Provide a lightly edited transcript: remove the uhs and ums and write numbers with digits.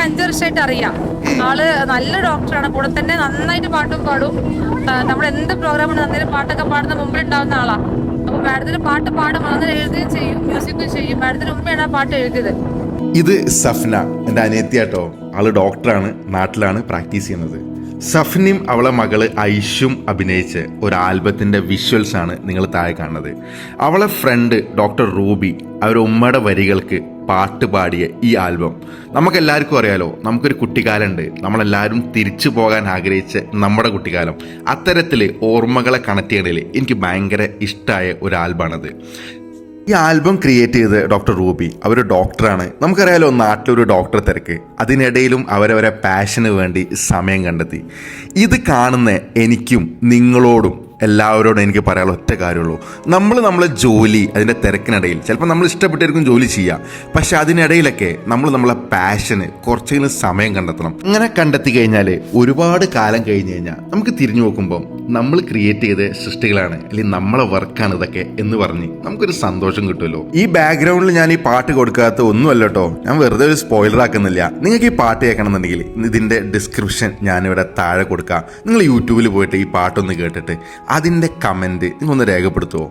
5 വർഷമായിട്ട് അറിയാം. ആള് നല്ല ഡോക്ടറാണ്. കൂടെ തന്നെ നന്നായിട്ട് പാട്ടും പാടും. നമ്മുടെ എന്ത് പ്രോഗ്രാമാണ് നന്നായിട്ട് പാട്ടൊക്കെ പാടുന്ന മുമ്പിലുണ്ടാവുന്ന ആളാ. അപ്പൊ മാഡത്തിന് പാട്ട് പാടും, അങ്ങനെ എഴുതുകയും ചെയ്യും, മ്യൂസിക്കും ചെയ്യും. മാഡത്തിന് ഉമ്മയാണ് ആ പാട്ട് എഴുതിയത്. ഇത് സഫ്ന, എൻ്റെ അനിയത്തിയാട്ടോ. ആള് ഡോക്ടറാണ്, നാട്ടിലാണ് പ്രാക്ടീസ് ചെയ്യുന്നത്. സഫ്നയും അവളെ മകള് ഐഷും അഭിനയിച്ച് ഒരു ആൽബത്തിൻ്റെ വിഷ്വൽസ് ആണ് നിങ്ങൾ താഴെ കാണുന്നത്. അവളെ ഫ്രണ്ട് ഡോക്ടർ റൂബി അവരുടെ ഉമ്മയുടെ വരികൾക്ക് പാട്ട് പാടിയ ഈ ആൽബം നമുക്കെല്ലാവർക്കും അറിയാലോ. നമുക്കൊരു കുട്ടിക്കാലമുണ്ട്, നമ്മളെല്ലാവരും തിരിച്ചു പോകാൻ ആഗ്രഹിച്ച നമ്മുടെ കുട്ടിക്കാലം. അത്തരത്തിൽ ഓർമ്മകളെ കണക്ട് ചെയ്യണതിൽ എനിക്ക് ഭയങ്കര ഇഷ്ടമായ ഒരു ആൽബമാണത്. ഈ ആൽബം ക്രിയേറ്റ് ചെയ്ത് ഡോക്ടർ റൂബി, അവർ ഡോക്ടറാണ്. നമുക്കറിയാലോ നാട്ടിലൊരു ഡോക്ടർ തിരക്ക്. അതിനിടയിലും അവരവരെ പാഷന് വേണ്ടി സമയം കണ്ടെത്തി. ഇത് കാണുന്ന എനിക്കും നിങ്ങളോടും എല്ലാവരോടും എനിക്ക് പറയാനുള്ള ഒറ്റ കാര്യമുള്ളൂ, നമ്മളെ ജോലി അതിൻ്റെ തിരക്കിനിടയിൽ ചിലപ്പോൾ നമ്മൾ ഇഷ്ടപ്പെട്ടായിരിക്കും ജോലി ചെയ്യുക, പക്ഷെ അതിനിടയിലൊക്കെ നമ്മളെ പാഷന് കുറച്ചെങ്കിലും സമയം കണ്ടെത്തണം. അങ്ങനെ കണ്ടെത്തി കഴിഞ്ഞാൽ ഒരുപാട് കാലം കഴിഞ്ഞ് കഴിഞ്ഞാൽ നമുക്ക് തിരിഞ്ഞു നോക്കുമ്പം നമ്മൾ ക്രിയേറ്റ് ചെയ്ത സൃഷ്ടികളാണ്, അല്ലെങ്കിൽ നമ്മളെ വർക്കാണ് ഇതൊക്കെ എന്ന് പറഞ്ഞ് നമുക്കൊരു സന്തോഷം കിട്ടുമല്ലോ. ഈ ബാക്ക്ഗ്രൗണ്ടിൽ ഞാൻ ഈ പാട്ട് കൊടുക്കാത്ത ഒന്നുമല്ല കേട്ടോ, ഞാൻ വെറുതെ ഒരു സ്പോയിലർ ആക്കുന്നില്ല. നിങ്ങൾക്ക് ഈ പാട്ട് കേൾക്കണമെന്നുണ്ടെങ്കിൽ ഇതിൻ്റെ ഡിസ്ക്രിപ്ഷൻ ഞാനിവിടെ താഴെ കൊടുക്കാം. നിങ്ങൾ യൂട്യൂബിൽ പോയിട്ട് ഈ പാട്ടൊന്ന് കേട്ടിട്ട് അതിൻ്റെ കമൻറ്റ് നിങ്ങളൊന്ന് രേഖപ്പെടുത്തുമോ?